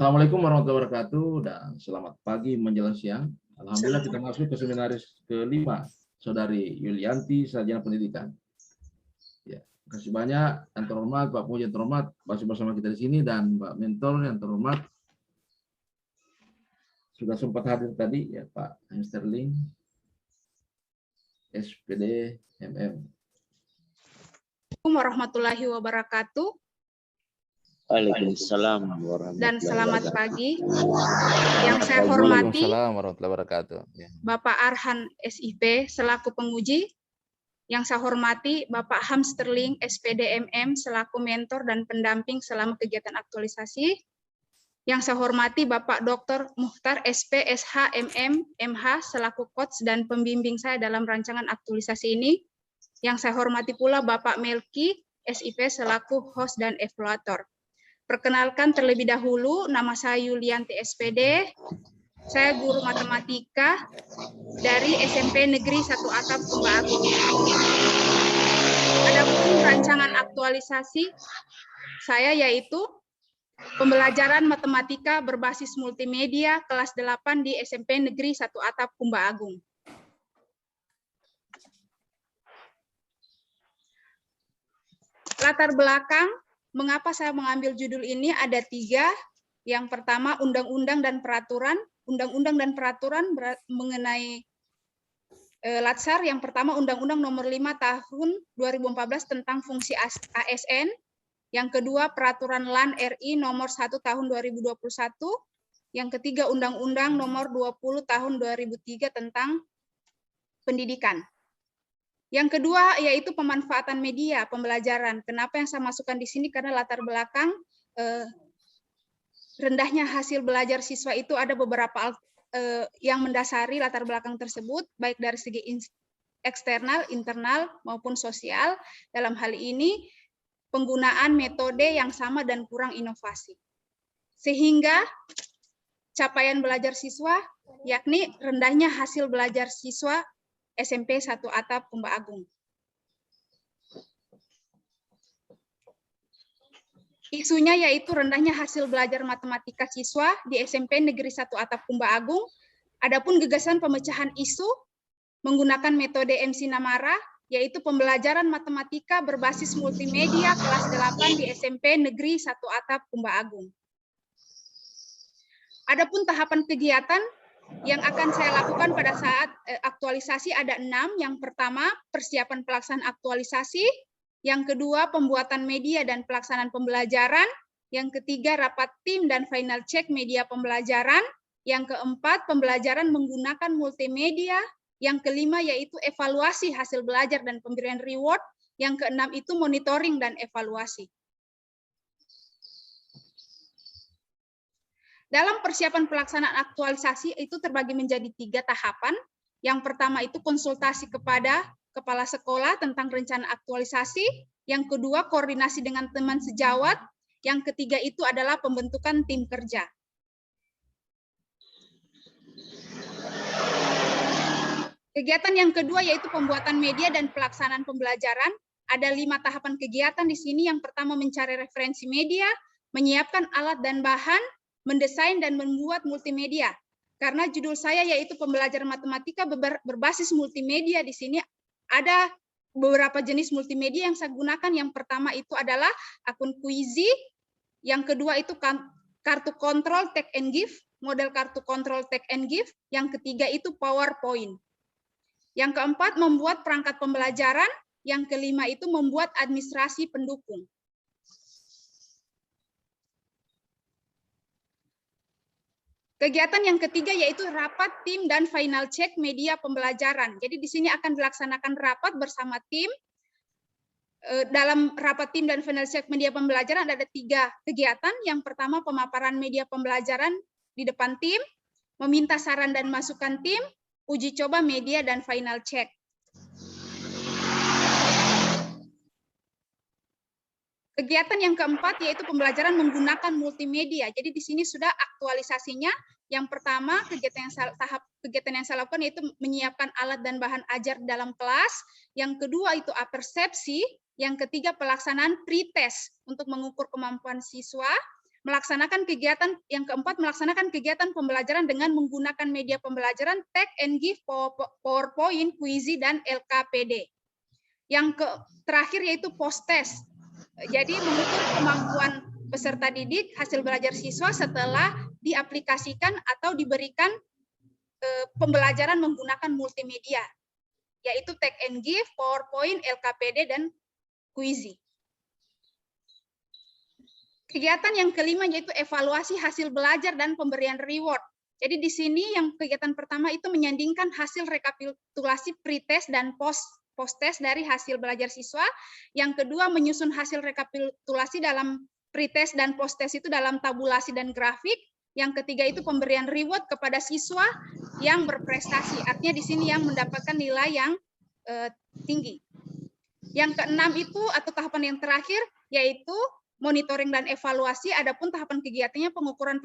Assalamualaikum warahmatullahi wabarakatuh dan selamat pagi menjelang siang. Alhamdulillah kita masuk ke seminaris kelima, Saudari Yulianti, Sarjana Pendidikan. Ya, terima kasih banyak yang terhormat Pak Puji yang terhormat masih bersama kita di sini dan Pak Mentor yang terhormat sudah sempat hadir tadi ya Pak Sterling, SPD MM. Assalamualaikum warahmatullahi wabarakatuh. Waalaikumsalam warahmatullahi Dan selamat wabarakatuh. pagi. Yang saya hormati Waalaikumsalam warahmatullahi wabarakatuh. Ya. Bapak Arhan SIP selaku penguji. Yang saya hormati Bapak Ham Sterling SPD MM selaku mentor dan pendamping selama kegiatan aktualisasi. Yang saya hormati Bapak Dr. Muhtar SP SH MM MH selaku coach dan pembimbing saya dalam rancangan aktualisasi ini. Yang saya hormati pula Bapak Melki SIP selaku host dan evaluator. Perkenalkan terlebih dahulu, nama saya Yulianti SPD, saya guru matematika dari SMP Negeri 1 Atap Tumba Agung. Adapun rancangan aktualisasi saya yaitu pembelajaran matematika berbasis multimedia kelas 8 di SMP Negeri 1 Atap Tumba Agung. Latar belakang mengapa saya mengambil judul ini ada 3. Yang pertama, undang-undang dan peraturan. Undang-undang dan peraturan mengenai Latsar. Yang pertama, Undang-Undang Nomor 5 Tahun 2014 tentang fungsi ASN. Yang kedua, Peraturan LAN RI Nomor 1 Tahun 2021. Yang ketiga, Undang-Undang Nomor 20 Tahun 2003 tentang pendidikan. Yang kedua yaitu pemanfaatan media pembelajaran. Kenapa yang saya masukkan di sini? Karena latar belakang rendahnya hasil belajar siswa itu ada beberapa yang mendasari latar belakang tersebut, baik dari segi eksternal, internal, maupun sosial. Dalam hal ini penggunaan metode yang sama dan kurang inovasi. Sehingga capaian belajar siswa, yakni rendahnya hasil belajar siswa SMP 1 Atap Tumba Agung. Isunya yaitu rendahnya hasil belajar matematika siswa di SMP Negeri 1 Atap Tumba Agung. Adapun gagasan pemecahan isu menggunakan metode MC Namara, yaitu pembelajaran matematika berbasis multimedia kelas 8 di SMP Negeri 1 Atap Tumba Agung. Adapun tahapan kegiatan yang akan saya lakukan pada saat aktualisasi ada 6. Yang pertama, persiapan pelaksanaan aktualisasi. Yang kedua, pembuatan media dan pelaksanaan pembelajaran. Yang ketiga, rapat tim dan final check media pembelajaran. Yang keempat, pembelajaran menggunakan multimedia. Yang kelima, yaitu evaluasi hasil belajar dan pemberian reward. Yang keenam itu monitoring dan evaluasi. Dalam persiapan pelaksanaan aktualisasi itu terbagi menjadi 3 tahapan. Yang pertama itu konsultasi kepada kepala sekolah tentang rencana aktualisasi. Yang kedua koordinasi dengan teman sejawat. Yang ketiga itu adalah pembentukan tim kerja. Kegiatan yang kedua yaitu pembuatan media dan pelaksanaan pembelajaran. Ada 5 tahapan kegiatan di sini. Yang pertama mencari referensi media, menyiapkan alat dan bahan, mendesain dan membuat multimedia. Karena judul saya yaitu pembelajaran matematika berbasis multimedia. Di sini ada beberapa jenis multimedia yang saya gunakan. Yang pertama itu adalah akun Quizy. Yang kedua itu kartu kontrol take and give, model kartu kontrol take and give. Yang ketiga itu PowerPoint. Yang keempat membuat perangkat pembelajaran. Yang kelima itu membuat administrasi pendukung. Kegiatan yang ketiga yaitu rapat tim dan final check media pembelajaran. Jadi di sini akan dilaksanakan rapat bersama tim. Dalam rapat tim dan final check media pembelajaran ada 3 kegiatan. Yang pertama pemaparan media pembelajaran di depan tim, meminta saran dan masukan tim, uji coba media dan final check. Kegiatan yang keempat yaitu pembelajaran menggunakan multimedia. Jadi di sini sudah aktualisasinya. Yang pertama kegiatan yang saya lakukan yaitu menyiapkan alat dan bahan ajar dalam kelas. Yang kedua itu apersepsi. Yang ketiga pelaksanaan pretest untuk mengukur kemampuan siswa. Melaksanakan kegiatan yang keempat, melaksanakan kegiatan pembelajaran dengan menggunakan media pembelajaran, Take and Give, PowerPoint, Quizy, dan LKPD. Yang terakhir yaitu post-test. Jadi mengukur kemampuan peserta didik hasil belajar siswa setelah diaplikasikan atau diberikan pembelajaran menggunakan multimedia, yaitu Take and Give, PowerPoint, LKPD, dan Quizy. Kegiatan yang kelima yaitu evaluasi hasil belajar dan pemberian reward. Jadi di sini yang kegiatan pertama itu menyandingkan hasil rekapitulasi pre-test dan post-test dari hasil belajar siswa. Yang kedua menyusun hasil rekapitulasi dalam pre-test dan post-test itu dalam tabulasi dan grafik. Yang ketiga itu pemberian reward kepada siswa yang berprestasi. Artinya di sini yang mendapatkan nilai yang tinggi. Yang keenam itu atau tahapan yang terakhir yaitu monitoring dan evaluasi. Adapun tahapan kegiatannya pengukuran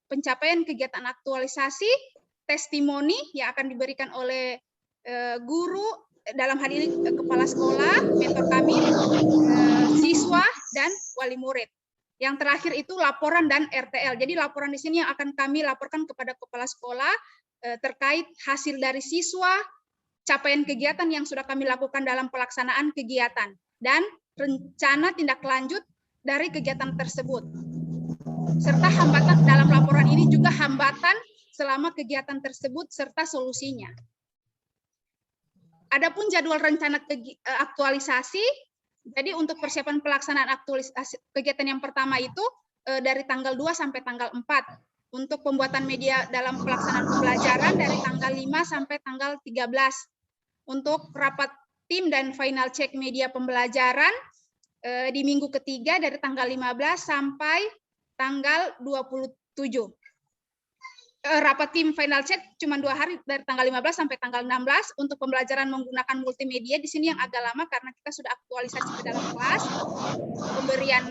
pencapaian kegiatan aktualisasi, testimoni yang akan diberikan oleh guru, dalam hal ini kepala sekolah, mentor kami, siswa, dan wali murid. Yang terakhir itu laporan dan RTL. Jadi laporan di sini yang akan kami laporkan kepada kepala sekolah terkait hasil dari siswa, capaian kegiatan yang sudah kami lakukan dalam pelaksanaan kegiatan, dan rencana tindak lanjut dari kegiatan tersebut. Serta hambatan dalam laporan ini juga hambatan selama kegiatan tersebut serta solusinya. Adapun jadwal rencana aktualisasi, jadi untuk persiapan pelaksanaan aktualisasi kegiatan yang pertama itu dari tanggal 2 sampai tanggal 4. Untuk pembuatan media dalam pelaksanaan pembelajaran dari tanggal 5 sampai tanggal 13. Untuk rapat tim dan final check media pembelajaran di minggu ketiga dari tanggal 15 sampai tanggal 27. Rapat tim final check cuma 2 hari dari tanggal 15 sampai tanggal 16 untuk pembelajaran menggunakan multimedia. Di sini yang agak lama karena kita sudah aktualisasi ke dalam kelas, pemberian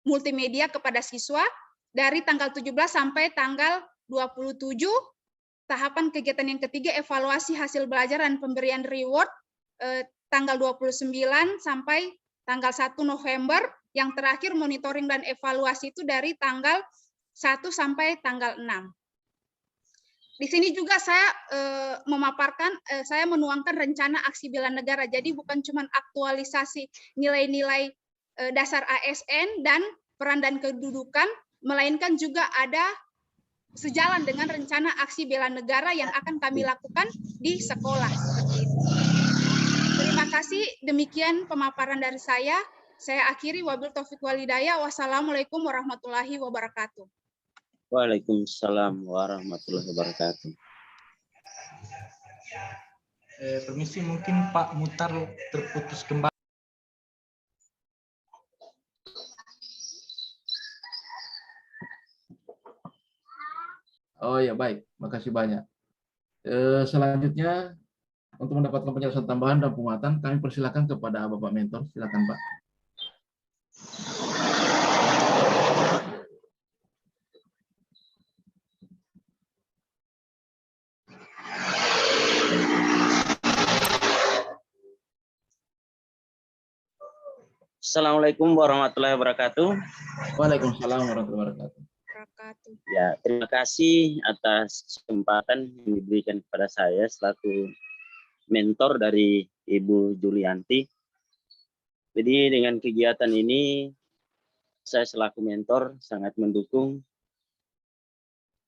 multimedia kepada siswa dari tanggal 17 sampai tanggal 27. Tahapan kegiatan yang ketiga evaluasi hasil belajar dan pemberian reward tanggal 29 sampai tanggal 1 November, yang terakhir monitoring dan evaluasi itu dari tanggal 1 sampai tanggal 6. Di sini juga saya memaparkan, saya menuangkan rencana aksi bela negara. Jadi bukan cuma aktualisasi nilai-nilai dasar ASN dan peran dan kedudukan, melainkan juga ada sejalan dengan rencana aksi bela negara yang akan kami lakukan di sekolah. Seperti itu. Terima kasih, demikian pemaparan dari saya. Saya akhiri, wabil taufik walhidayah. Wassalamualaikum warahmatullahi wabarakatuh. Waalaikumsalam warahmatullahi wabarakatuh. Permisi, mungkin Pak Mutar terputus kembali. Oh ya, baik, makasih banyak. Selanjutnya untuk mendapatkan penjelasan tambahan dan penguatan, kami persilakan kepada Bapak Mentor. Silakan, Pak. Assalamualaikum warahmatullahi wabarakatuh. Waalaikumsalam warahmatullahi wabarakatuh. Ya, terima kasih atas kesempatan yang diberikan kepada saya selaku mentor dari Ibu Julianti. Jadi dengan kegiatan ini saya selaku mentor sangat mendukung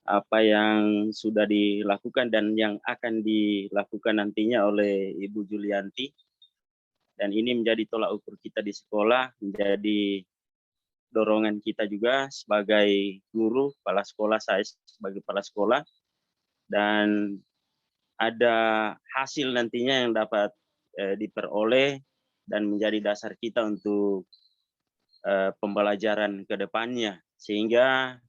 apa yang sudah dilakukan dan yang akan dilakukan nantinya oleh Ibu Julianti. Dan ini menjadi tolak ukur kita di sekolah, menjadi dorongan kita juga sebagai guru, kepala sekolah, saya sebagai kepala sekolah. Dan ada hasil nantinya yang dapat diperoleh dan menjadi dasar kita untuk pembelajaran ke depannya. Sehingga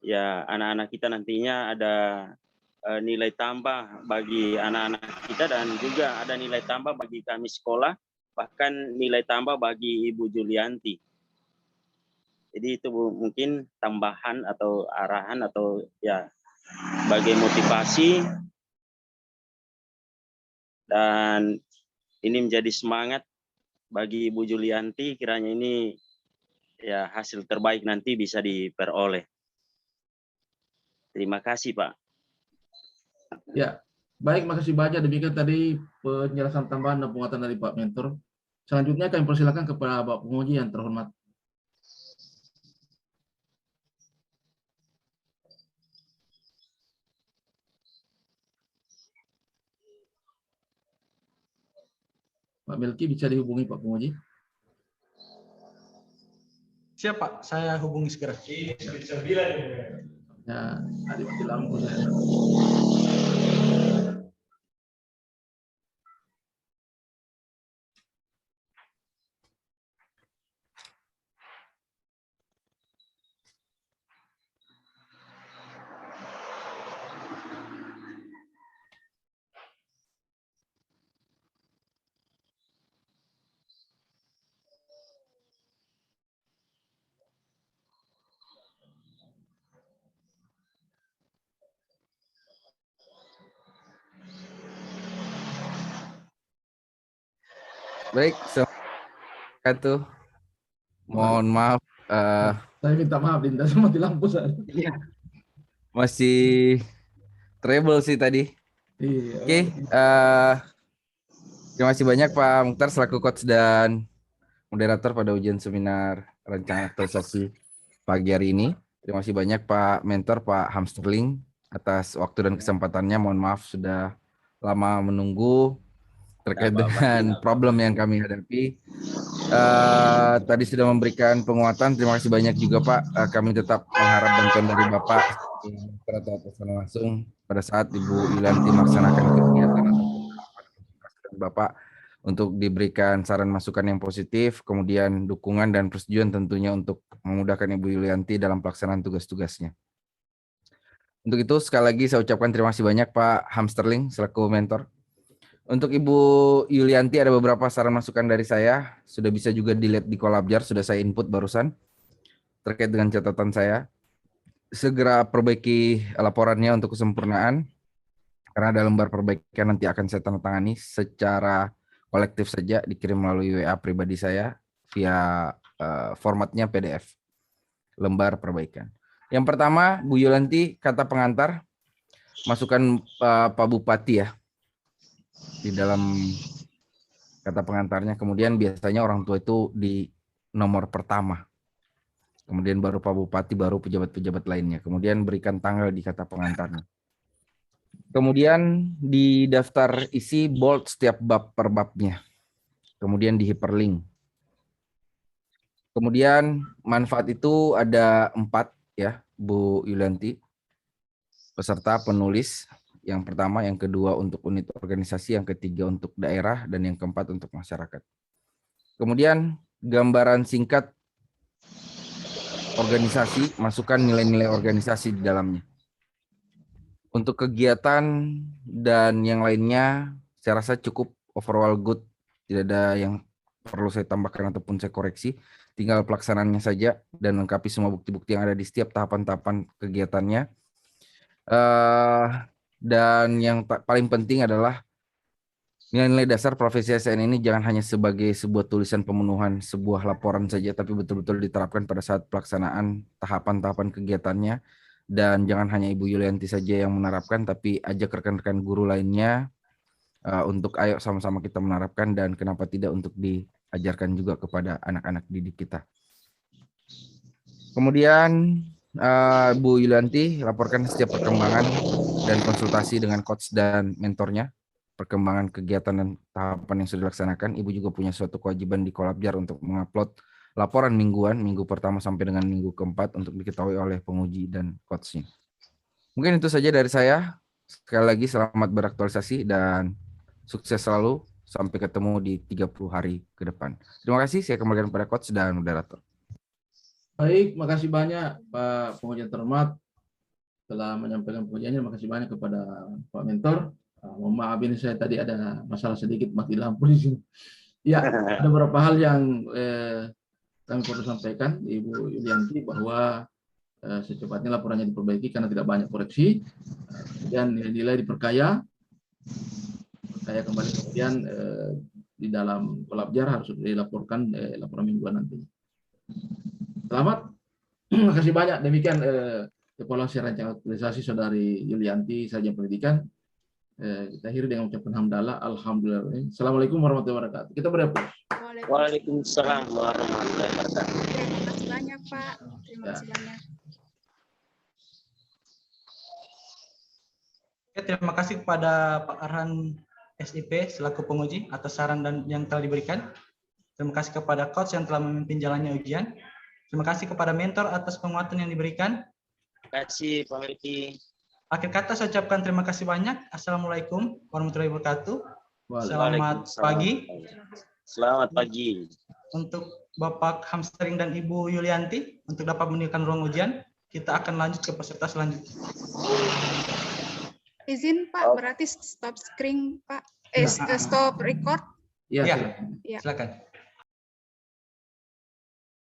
ya anak-anak kita nantinya ada nilai tambah bagi anak-anak kita dan juga ada nilai tambah bagi kami sekolah, bahkan nilai tambah bagi Ibu Julianti. Jadi itu mungkin tambahan atau arahan atau ya sebagai motivasi, dan ini menjadi semangat bagi Ibu Julianti, kiranya ini ya hasil terbaik nanti bisa diperoleh. Terima kasih, Pak. Ya, baik, makasih banyak. Demikian tadi penjelasan tambahan dan penguatan dari Pak Mentor. Selanjutnya kami persilakan kepada Bapak Penguji yang terhormat. Pak Melki, bisa dihubungi Pak Penguji? Siap Pak, saya hubungi segera. Ya, tadi mati lampu saya. Baik, Assalamualaikum. Mohon maaf, Saya minta maaf, Dinda, sama mati lampu saya. masih trouble sih tadi. Iya. Oke, terima kasih banyak Pak Mukhtar selaku coach dan moderator pada ujian seminar rencana aktualisasi pagi hari ini. Terima kasih banyak Pak Mentor, Pak Hamsterling atas waktu dan kesempatannya. Mohon maaf sudah lama menunggu terkait dengan problem yang kami hadapi. Tadi sudah memberikan penguatan. Terima kasih banyak juga Pak. Kami tetap mengharap bantuan dari Bapak atau langsung pada saat Ibu Yulianti melaksanakan kegiatan ataupun Bapak untuk diberikan saran masukan yang positif, kemudian dukungan dan persetujuan tentunya untuk memudahkan Ibu Yulianti dalam pelaksanaan tugas-tugasnya. Untuk itu sekali lagi saya ucapkan terima kasih banyak Pak Hamsterling selaku mentor. Untuk Ibu Yulianti ada beberapa saran masukan dari saya, sudah bisa juga dilihat di Kolabjar, sudah saya input barusan terkait dengan catatan saya. Segera perbaiki laporannya untuk kesempurnaan, karena ada lembar perbaikan nanti akan saya tandatangani secara kolektif saja, dikirim melalui WA pribadi saya via formatnya PDF, lembar perbaikan. Yang pertama, Bu Yulianti, kata pengantar, masukan Pak Bupati ya, di dalam kata pengantarnya. Kemudian biasanya orang tua itu di nomor pertama, kemudian baru Pak Bupati, baru pejabat-pejabat lainnya, kemudian berikan tanggal di kata pengantarnya. Kemudian di daftar isi bold setiap bab per babnya, kemudian di hyperlink. Kemudian manfaat itu ada 4 ya Bu Yulianti, peserta penulis. Yang pertama, yang kedua untuk unit organisasi, yang ketiga untuk daerah, dan yang keempat untuk masyarakat. Kemudian gambaran singkat organisasi, masukkan nilai-nilai organisasi di dalamnya. Untuk kegiatan dan yang lainnya, saya rasa cukup overall good. Tidak ada yang perlu saya tambahkan ataupun saya koreksi. Tinggal pelaksanaannya saja dan lengkapi semua bukti-bukti yang ada di setiap tahapan-tahapan kegiatannya. Dan yang paling penting adalah nilai-nilai dasar profesi ASN ini jangan hanya sebagai sebuah tulisan pemenuhan sebuah laporan saja, tapi betul-betul diterapkan pada saat pelaksanaan tahapan-tahapan kegiatannya. Dan jangan hanya Ibu Yulianti saja yang menerapkan, tapi ajak rekan-rekan guru lainnya untuk ayo sama-sama kita menerapkan, dan kenapa tidak untuk diajarkan juga kepada anak-anak didik kita. Kemudian Bu Yulianti laporkan setiap perkembangan dan konsultasi dengan coach dan mentornya, perkembangan kegiatan dan tahapan yang sudah dilaksanakan. Ibu juga punya suatu kewajiban di Kolabjar untuk mengupload laporan mingguan, minggu pertama sampai dengan minggu keempat untuk diketahui oleh penguji dan coachnya. Mungkin itu saja dari saya. Sekali lagi selamat beraktualisasi dan sukses selalu. Sampai ketemu di 30 hari ke depan. Terima kasih, saya kembalikan kepada coach dan moderator. Baik, makasih banyak Pak Penguji terhormat telah menyampaikan pujiannya. Terima kasih banyak kepada Pak Mentor. Mohon maaf ini saya tadi ada masalah sedikit mati lampu di sini. Ya, ada beberapa hal yang kami perlu sampaikan Ibu Yulianti, bahwa secepatnya laporannya diperbaiki karena tidak banyak koreksi, dan nilai diperkaya kembali, kemudian di dalam Kolabjar harus dilaporkan laporan mingguan nanti. Selamat. Terima kasih banyak. Demikian evaluasi rancangan aktualisasi Saudari Yulianti, Sarjana Pendidikan. Kita akhiri dengan ucapan hamdalah. Alhamdulillah. Assalamualaikum warahmatullahi wabarakatuh. Kita beri aplaus. Waalaikumsalam warahmatullahi wabarakatuh. Terima kasih banyak, Pak. Terima kasih banyak. Oke, terima kasih kepada Pak Arhan SIP selaku penguji atas saran dan yang telah diberikan. Terima kasih kepada coach yang telah memimpin jalannya ujian. Terima kasih kepada mentor atas penguatan yang diberikan. Terima kasih Pak Melki. Akhir kata saya ucapkan terima kasih banyak. Assalamualaikum warahmatullahi wabarakatuh. Selamat Waalaikumsalam. pagi. Selamat pagi. Untuk Bapak Hamstring dan Ibu Yulianti, untuk dapat meninggalkan ruang ujian, kita akan lanjut ke peserta selanjutnya. Izin Pak, berarti stop screen Pak. Stop record. Ya, Ya, silakan. Ya. silakan.